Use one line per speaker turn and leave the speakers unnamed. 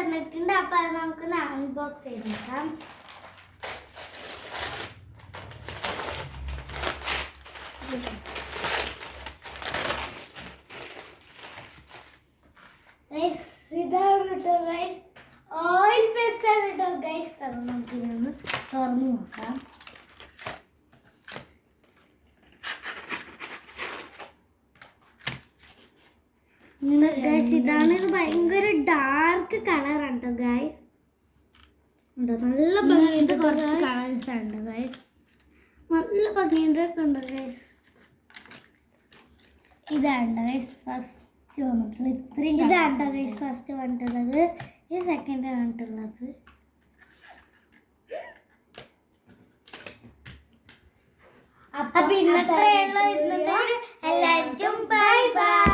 തന്നിട്ടുണ്ട്. അപ്പൊ അത് നമുക്ക് അൺബോക്സ് ചെയ്ത് നോക്കാം. ഇതാണ് കേട്ടോ ഗൈസ്, ഓയിൽ പേസ്റ്റ് ആണ് കേട്ടോ ഗൈസ്. അത് നമുക്ക് ഇതൊന്ന് തുറന്നു നോക്കാം. ഗൈസ് ഇതാണ്, ഇത് ഭയങ്കര ഡാർക്ക് കളറാണ് കേട്ടോ ഗൈസ്. നല്ല ഭംഗിയുണ്ട്, കുറച്ച് കളേഴ്സ് ഉണ്ട് ഗൈസ്, നല്ല ഭംഗിയുണ്ട് ഉണ്ട് ഗൈസ്. ഇതാണ് ഗൈസ് ഫസ്റ്റ് വന്നിട്ടുള്ളത്, ഇതാണ് ഗൈസ് ഫസ്റ്റ് വന്നിട്ടുള്ളത്. ഇത് സെക്കൻഡ് വന്നിട്ടുള്ളത്. അപ്പൊ ഇന്നത്തെ എല്ലാവർക്കും ബൈ ബൈ.